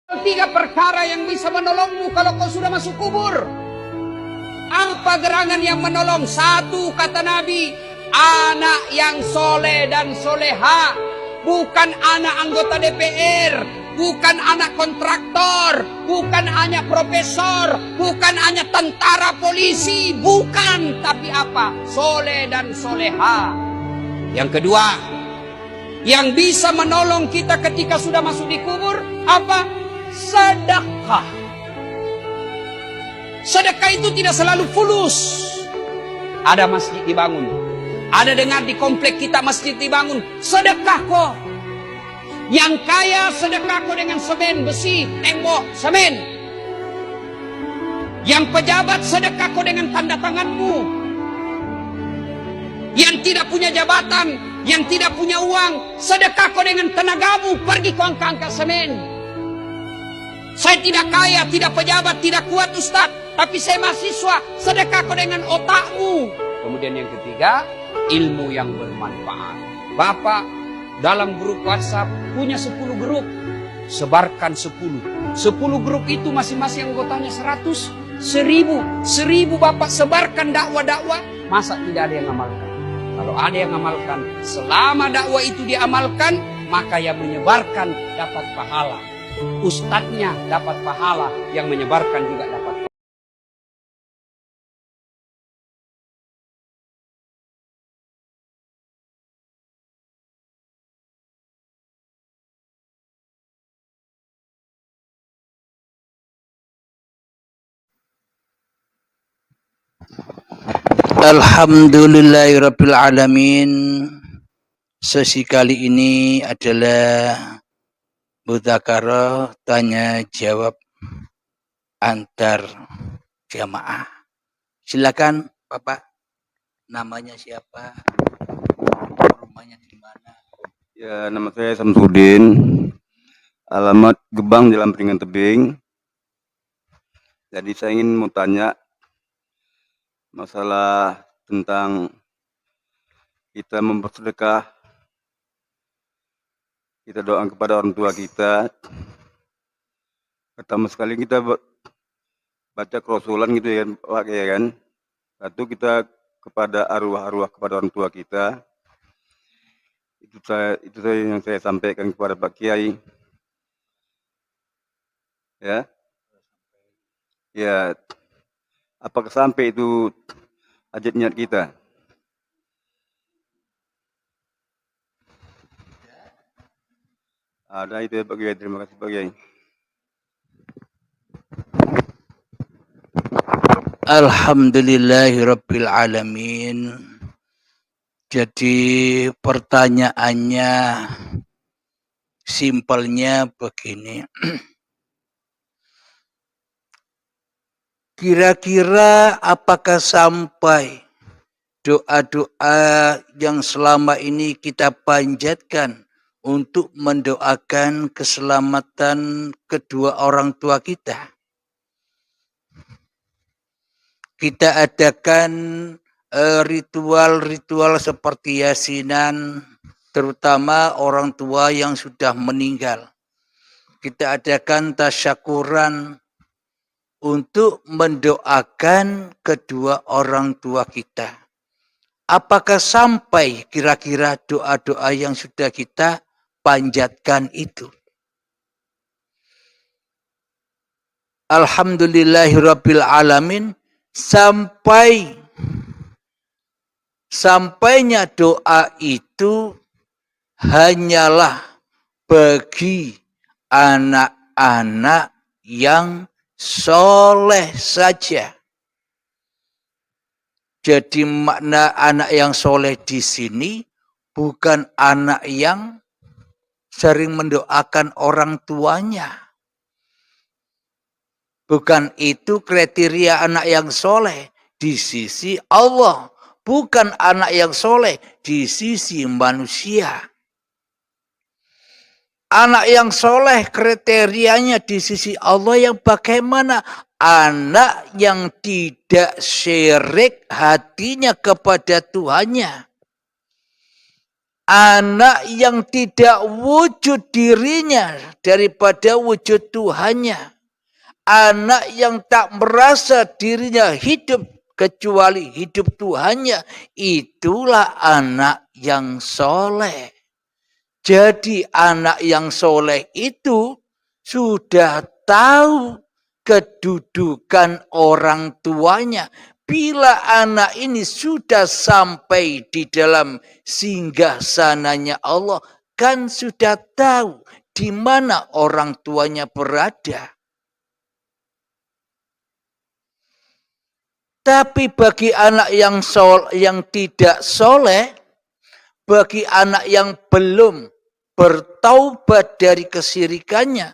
Tiga perkara yang bisa menolongmu kalau kau sudah masuk kubur. Apa gerangan yang menolong? Satu, kata Nabi, anak yang soleh dan soleha. Bukan anak anggota DPR, bukan anak kontraktor, bukan hanya profesor, bukan hanya tentara polisi, bukan. Tapi apa? Soleh dan soleha. Yang kedua, yang bisa menolong kita ketika sudah masuk di kubur, apa? Sedekah. Sedekah itu tidak selalu fulus. Ada masjid dibangun, ada dengar di komplek kita masjid dibangun, sedekah kok. Yang kaya sedekah kok dengan semen, besi, tembok, semen. Yang pejabat sedekah kok dengan tanda tanganmu. Yang tidak punya jabatan, yang tidak punya uang, sedekah kok dengan tenagamu, pergi kau angkat semen. Saya tidak kaya, tidak pejabat, tidak kuat Ustaz, tapi saya mahasiswa, sedekah kau dengan otakmu. Kemudian yang ketiga, ilmu yang bermanfaat. Bapak dalam grup WhatsApp punya 10 grup, sebarkan 10. 10 grup itu masing-masing anggotanya 100, 1000. 1000 Bapak sebarkan dakwah-dakwah, masa tidak ada yang amalkan? Kalau ada yang amalkan, selama dakwah itu diamalkan, maka yang menyebarkan dapat pahala. Ustadznya dapat pahala, yang menyebarkan juga dapat pahala. Alhamdulillahirabbil alamin. Sesi kali ini adalah mudzakarah tanya jawab antar jamaah. Silakan Bapak, namanya siapa? Rumahnya di mana? Ya, nama saya Samsudin. Alamat Gebang, Jalan Peringan Tebing. Jadi saya ingin mau tanya masalah tentang kita mempersedekah, kita doa kepada orang tua kita. Pertama sekali kita baca kerasulan gitu ya, Pak, ya kan. Satu, kita kepada arwah-arwah, kepada orang tua kita. Itu saya yang saya sampaikan kepada Pak Kiai. Ya. Ya. Apakah sampai itu hajat niat kita? Ada itu ya Pak Kiai, terima kasih Pak Kiai. Alhamdulillahirabbil alamin. Jadi pertanyaannya simpelnya begini. Kira-kira apakah sampai doa-doa yang selama ini kita panjatkan untuk mendoakan keselamatan kedua orang tua kita? Kita adakan ritual-ritual seperti yasinan, terutama orang tua yang sudah meninggal. Kita adakan tasyakuran untuk mendoakan kedua orang tua kita. Apakah sampai kira-kira doa-doa yang sudah kita panjatkan itu? Alhamdulillahirabbil alamin. Sampainya doa itu hanyalah bagi anak-anak yang soleh saja. Jadi makna anak yang soleh di sini bukan anak yang sering mendoakan orang tuanya. Bukan itu kriteria anak yang soleh di sisi Allah. Bukan anak yang soleh di sisi manusia. Anak yang soleh kriterianya di sisi Allah yang bagaimana? Anak yang tidak syirik hatinya kepada Tuhannya. anak yang tidak wujud dirinya daripada wujud Tuhannya, anak yang tak merasa dirinya hidup kecuali hidup Tuhannya, itulah anak yang soleh. Jadi anak yang soleh itu sudah tahu kedudukan orang tuanya. Bila anak ini sudah sampai di dalam singgasananya Allah, kan sudah tahu di mana orang tuanya berada. Tapi bagi anak yang tidak soleh, bagi anak yang belum bertaubat dari kesyirikannya,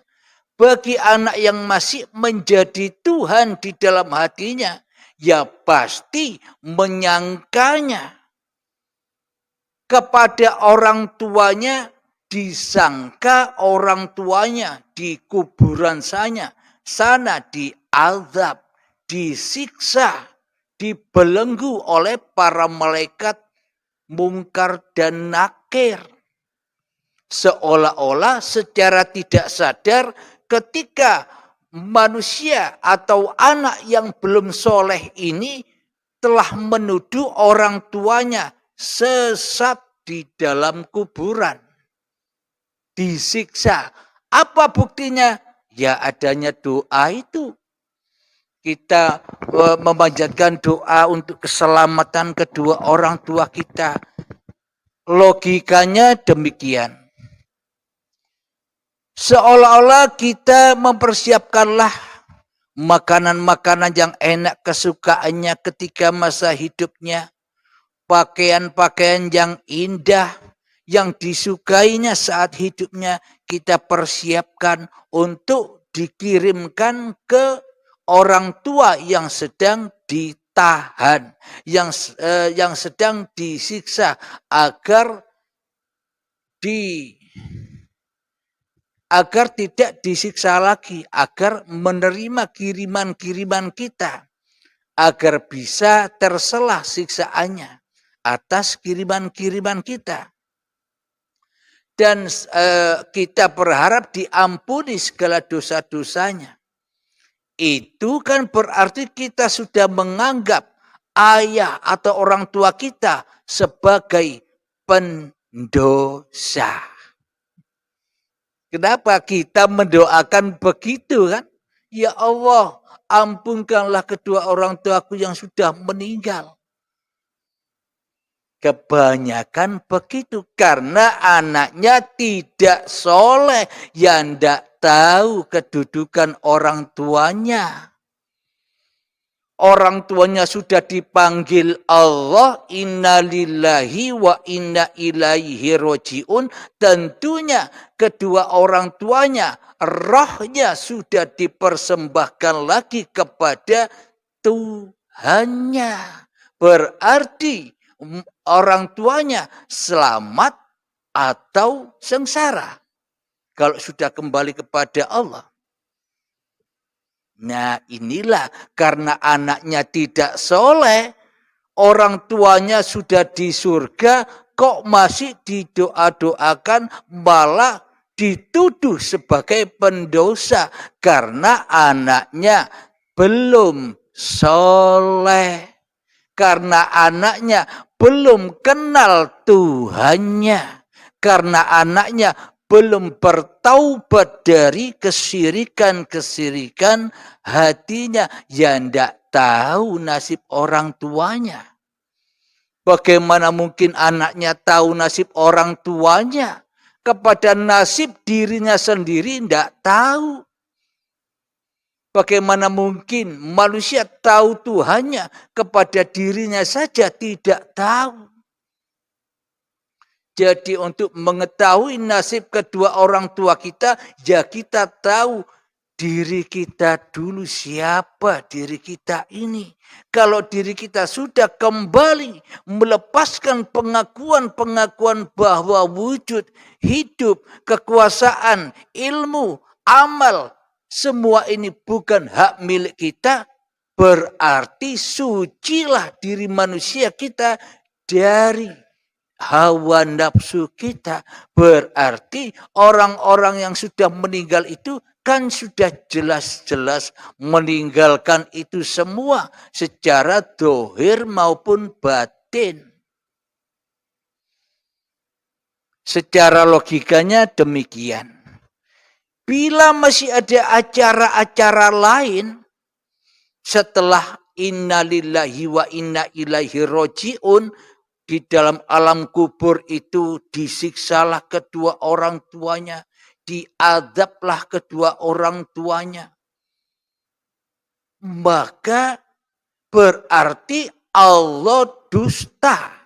bagi anak yang masih menjadi Tuhan di dalam hatinya, ya pasti menyangkanya kepada orang tuanya, disangka orang tuanya di kuburan sana diazab, disiksa, dibelenggu oleh para malaikat mungkar dan nakir. Seolah-olah secara tidak sadar ketika manusia atau anak yang belum soleh ini telah menuduh orang tuanya sesat di dalam kuburan, disiksa. Apa buktinya? Ya adanya doa itu. Kita memanjatkan doa untuk keselamatan kedua orang tua kita. Logikanya demikian. Seolah-olah kita mempersiapkanlah makanan-makanan yang enak kesukaannya ketika masa hidupnya. Pakaian-pakaian yang indah yang disukainya saat hidupnya kita persiapkan untuk dikirimkan ke orang tua yang sedang ditahan, yang sedang disiksa agar tidak disiksa lagi, agar menerima kiriman-kiriman kita, agar bisa terselah siksaannya atas kiriman-kiriman kita. Dan kita berharap diampuni segala dosa-dosanya. Itu kan berarti kita sudah menganggap ayah atau orang tua kita sebagai pendosa. Kenapa kita mendoakan begitu kan? Ya Allah, ampunkanlah kedua orang tuaku yang sudah meninggal. Kebanyakan begitu karena anaknya tidak soleh, yang tidak tahu kedudukan orang tuanya. Orang tuanya sudah dipanggil Allah, inna lillahi wa inna ilaihi roji'un. Tentunya kedua orang tuanya, rohnya sudah dipersembahkan lagi kepada Tuhannya. Berarti orang tuanya selamat atau sengsara kalau sudah kembali kepada Allah. Nah inilah karena anaknya tidak soleh, orang tuanya sudah di surga, kok masih didoa-doakan, malah dituduh sebagai pendosa karena anaknya belum soleh, karena anaknya belum kenal Tuhannya, karena anaknya belum bertaubat dari kesirikan-kesirikan hatinya, yang tidak tahu nasib orang tuanya. Bagaimana mungkin anaknya tahu nasib orang tuanya? Kepada nasib dirinya sendiri tidak tahu. Bagaimana mungkin manusia tahu Tuhannya, kepada dirinya saja tidak tahu. Jadi untuk mengetahui nasib kedua orang tua kita, ya kita tahu diri kita dulu, siapa diri kita ini. Kalau diri kita sudah kembali melepaskan pengakuan-pengakuan bahwa wujud, hidup, kekuasaan, ilmu, amal, semua ini bukan hak milik kita, berarti sucilah diri manusia kita dari hawa nafsu kita. Berarti orang-orang yang sudah meninggal itu kan sudah jelas-jelas meninggalkan itu semua secara dohir maupun batin. Secara logikanya demikian. Bila masih ada acara-acara lain setelah innalillahi wa inna ilaihi roji'un, di dalam alam kubur itu disiksalah kedua orang tuanya, diadablah kedua orang tuanya. Maka berarti Allah dusta.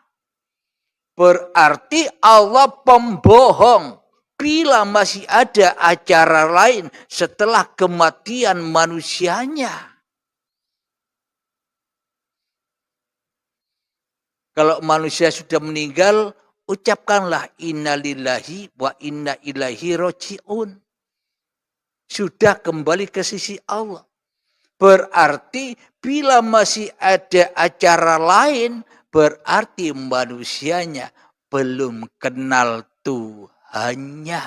Berarti Allah pembohong. Bila masih ada acara lain setelah kematian manusianya. Kalau manusia sudah meninggal, ucapkanlah innalillahi wa inna ilaihi roji'un. Sudah kembali ke sisi Allah. Berarti bila masih ada acara lain, berarti manusianya belum kenal Tuhannya.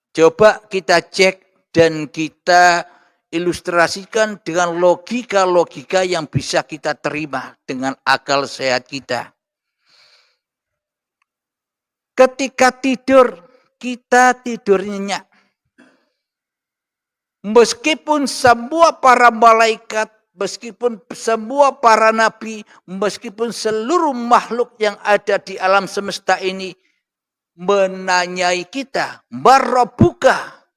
Coba kita cek dan kita ilustrasikan dengan logika-logika yang bisa kita terima dengan akal sehat kita. Ketika tidur, kita tidur nyenyak. Meskipun semua para malaikat, meskipun semua para nabi, meskipun seluruh makhluk yang ada di alam semesta ini menanyai kita, "Marabbuka?"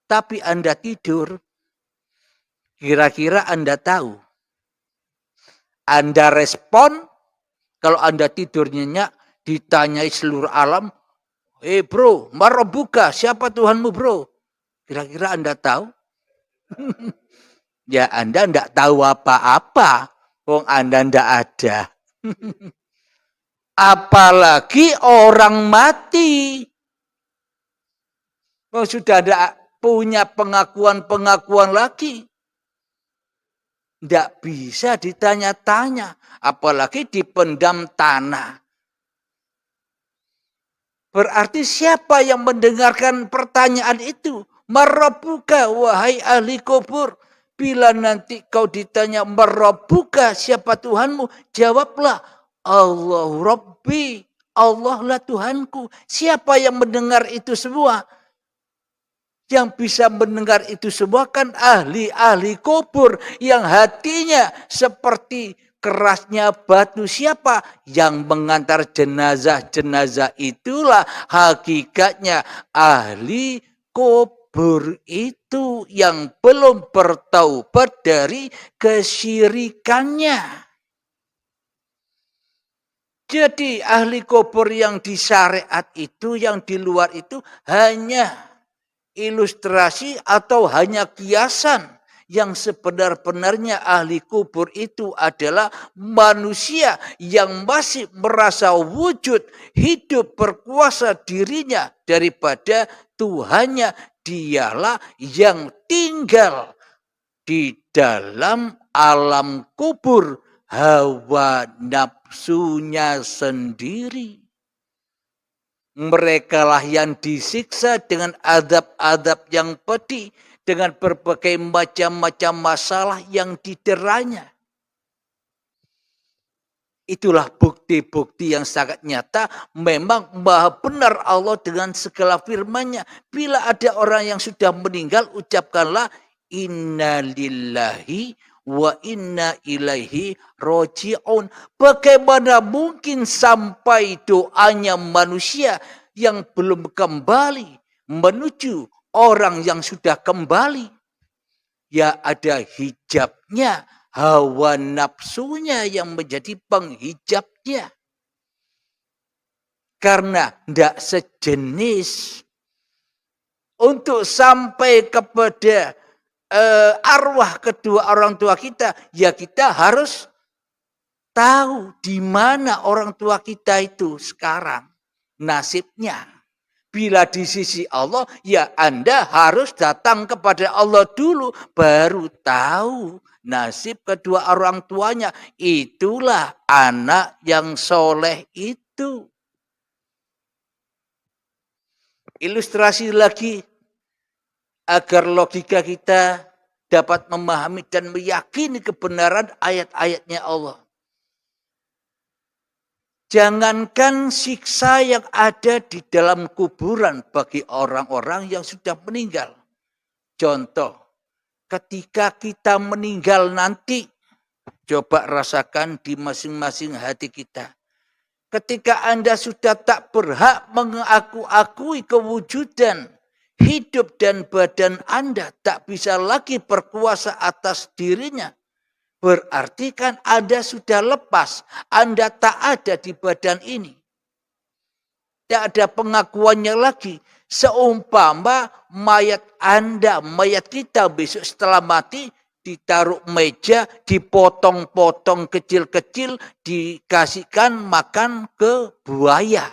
Tapi Anda tidur. Kira-kira Anda tahu? Anda respon, kalau Anda tidur nyenyak, ditanyai seluruh alam, bro, marabbuka, siapa Tuhanmu bro? Kira-kira Anda tahu? Ya Anda tidak tahu apa-apa, wong Anda tidak ada. Apalagi orang mati. Oh, sudah ada punya pengakuan-pengakuan lagi. Tidak bisa ditanya-tanya, apalagi dipendam tanah. Berarti siapa yang mendengarkan pertanyaan itu? Marabbuka, wahai ahli kubur. Bila nanti kau ditanya marabbuka, siapa Tuhanmu? Jawablah, Allahu Rabbi, Allah lah Tuhanku. Siapa yang mendengar itu semua? Yang bisa mendengar itu semua kan ahli-ahli kubur yang hatinya seperti kerasnya batu. Siapa yang mengantar jenazah-jenazah? Itulah hakikatnya ahli kubur itu yang belum bertaubat dari kesyirikannya. Jadi ahli kubur yang di syariat itu, yang di luar itu hanya ilustrasi atau hanya kiasan. Yang sebenar-benarnya ahli kubur itu adalah manusia yang masih merasa wujud hidup berkuasa dirinya daripada Tuhannya. Dialah yang tinggal di dalam alam kubur hawa nafsunya sendiri. Merekalah yang disiksa dengan adab-adab yang pedih, dengan berbagai macam-macam masalah yang dideranya. Itulah bukti-bukti yang sangat nyata. Memang maha benar Allah dengan segala firman-Nya. Bila ada orang yang sudah meninggal, ucapkanlah inna lillahi wa inna ilaihi roji'un. Bagaimana mungkin sampai doanya manusia yang belum kembali menuju orang yang sudah kembali? Ya ada hijabnya, hawa nafsunya yang menjadi penghijabnya. Karena tidak sejenis untuk sampai kepada arwah kedua orang tua kita, ya kita harus tahu di mana orang tua kita itu sekarang nasibnya. Bila di sisi Allah, ya Anda harus datang kepada Allah dulu, baru tahu nasib kedua orang tuanya. Itulah anak yang soleh itu. Ilustrasi lagi agar logika kita dapat memahami dan meyakini kebenaran ayat-ayatnya Allah. Jangankan siksa yang ada di dalam kuburan bagi orang-orang yang sudah meninggal. Contoh, ketika kita meninggal nanti, coba rasakan di masing-masing hati kita. Ketika Anda sudah tak berhak mengakui kewujudan hidup dan badan Anda tak bisa lagi berkuasa atas dirinya. Berarti kan Anda sudah lepas. Anda tak ada di badan ini. Tidak ada pengakuannya lagi. Seumpama mayat Anda, mayat kita besok setelah mati, ditaruh meja, dipotong-potong kecil-kecil, dikasihkan makan ke buaya.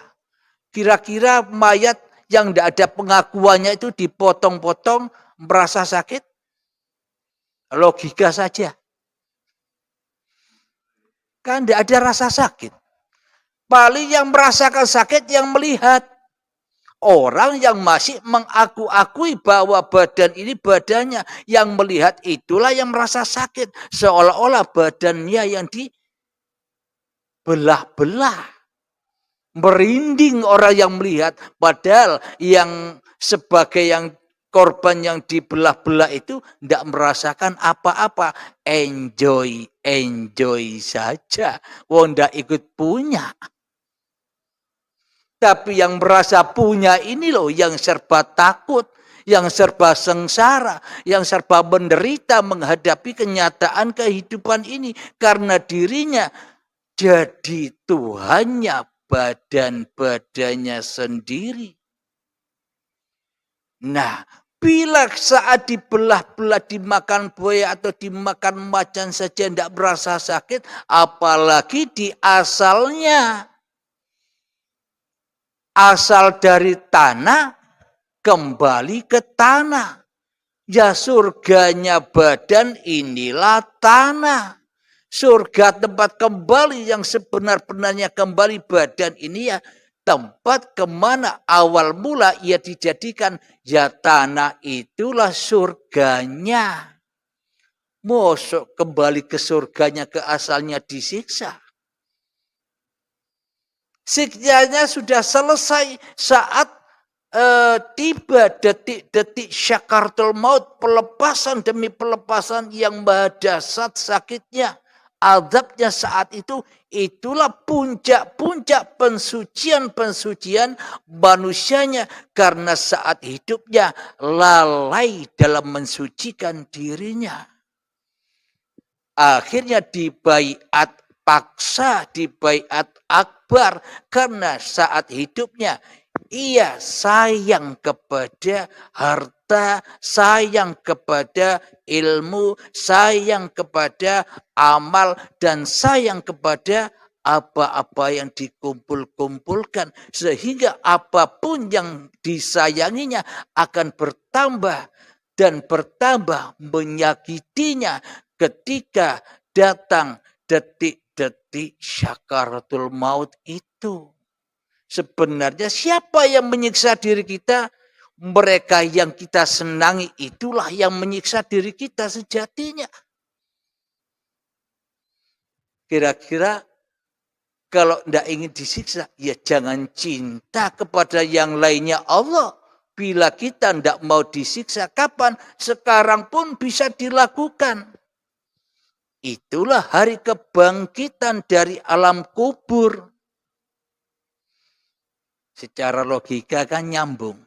Kira-kira mayat yang tidak ada pengakuannya itu dipotong-potong merasa sakit? Logika saja. Kan tidak ada rasa sakit. Paling yang merasakan sakit yang melihat. Orang yang masih mengaku-akui bahwa badan ini badannya. Yang melihat itulah yang merasa sakit. Seolah-olah badannya yang dibelah-belah. Merinding orang yang melihat. Padahal yang sebagai yang korban yang dibelah-belah itu tidak merasakan apa-apa. Enjoy saja. Wong tidak ikut punya. Tapi yang merasa punya ini loh yang serba takut, yang serba sengsara, yang serba menderita menghadapi kenyataan kehidupan ini. Karena dirinya jadi Tuhannya badan-badannya sendiri. Nah, bila saat dibelah-belah dimakan buaya atau dimakan macan saja tidak merasa sakit, apalagi di asalnya. Asal dari tanah, kembali ke tanah. Ya surganya badan inilah tanah. Surga tempat kembali yang sebenar-benarnya kembali badan ini ya tempat kemana awal mula ia dijadikan. Ya tanah itulah surganya. Mosok kembali ke surganya ke asalnya disiksa. Siksanya sudah selesai saat tiba detik-detik syakaratul maut, pelepasan demi pelepasan yang maha dahsyat sakitnya, azabnya saat itu, itulah puncak-puncak pensucian manusianya karena saat hidupnya lalai dalam mensucikan dirinya. Akhirnya dibaiat paksa, dibaiat akbar karena saat hidupnya ia sayang kepada harta, sayang kepada ilmu, sayang kepada amal, dan sayang kepada apa-apa yang dikumpul-kumpulkan. Sehingga apapun yang disayanginya akan bertambah dan bertambah menyakitinya ketika datang detik-detik syakaratul maut itu. Sebenarnya siapa yang menyiksa diri kita? Mereka yang kita senangi itulah yang menyiksa diri kita sejatinya. Kira-kira kalau tidak ingin disiksa, ya jangan cinta kepada yang lainnya Allah. Bila kita tidak mau disiksa, kapan? Sekarang pun bisa dilakukan. Itulah hari kebangkitan dari alam kubur. Secara logika kan nyambung.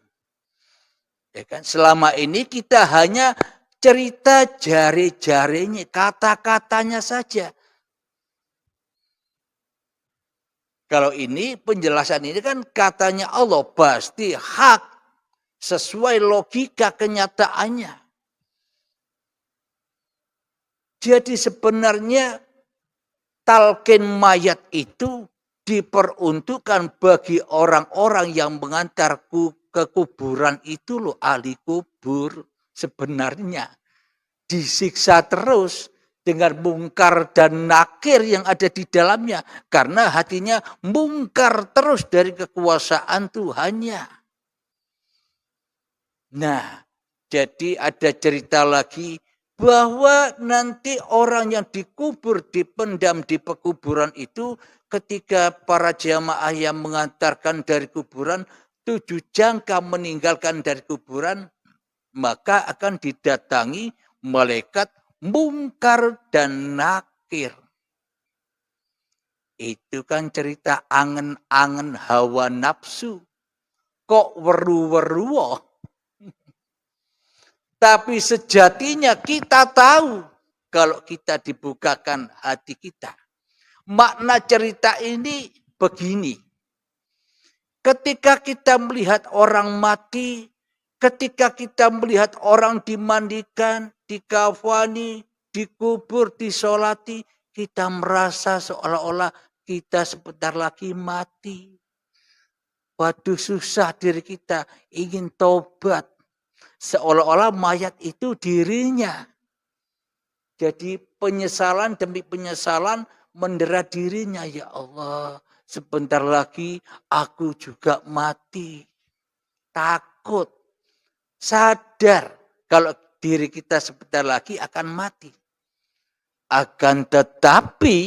Ya kan? Selama ini kita hanya cerita jari-jarinya, kata-katanya saja. Kalau ini penjelasan ini kan katanya Allah pasti hak sesuai logika kenyataannya. Jadi sebenarnya talqin mayat itu diperuntukkan bagi orang-orang yang mengantar ke kuburan itu loh, ahli kubur. Sebenarnya disiksa terus dengan mungkar dan nakir yang ada di dalamnya. Karena hatinya mungkar terus dari kekuasaan Tuhannya. Nah, jadi ada cerita lagi bahwa nanti orang yang dikubur, dipendam di pekuburan itu, ketika para jamaah yang mengantarkan dari kuburan 7 jangka meninggalkan dari kuburan, maka akan didatangi malaikat mungkar dan nakir. Itu kan cerita angen-angen hawa nafsu. Kok weru-weruo? Tapi sejatinya kita tahu kalau kita dibukakan hati kita. Makna cerita ini begini. Ketika kita melihat orang mati, ketika kita melihat orang dimandikan, dikafani, dikubur, disolati, kita merasa seolah-olah kita sebentar lagi mati. Waduh, susah diri kita, ingin tobat. Seolah-olah mayat itu dirinya. Jadi penyesalan demi penyesalan mendera dirinya. Ya Allah, sebentar lagi aku juga mati. Takut. Sadar kalau diri kita sebentar lagi akan mati. Akan tetapi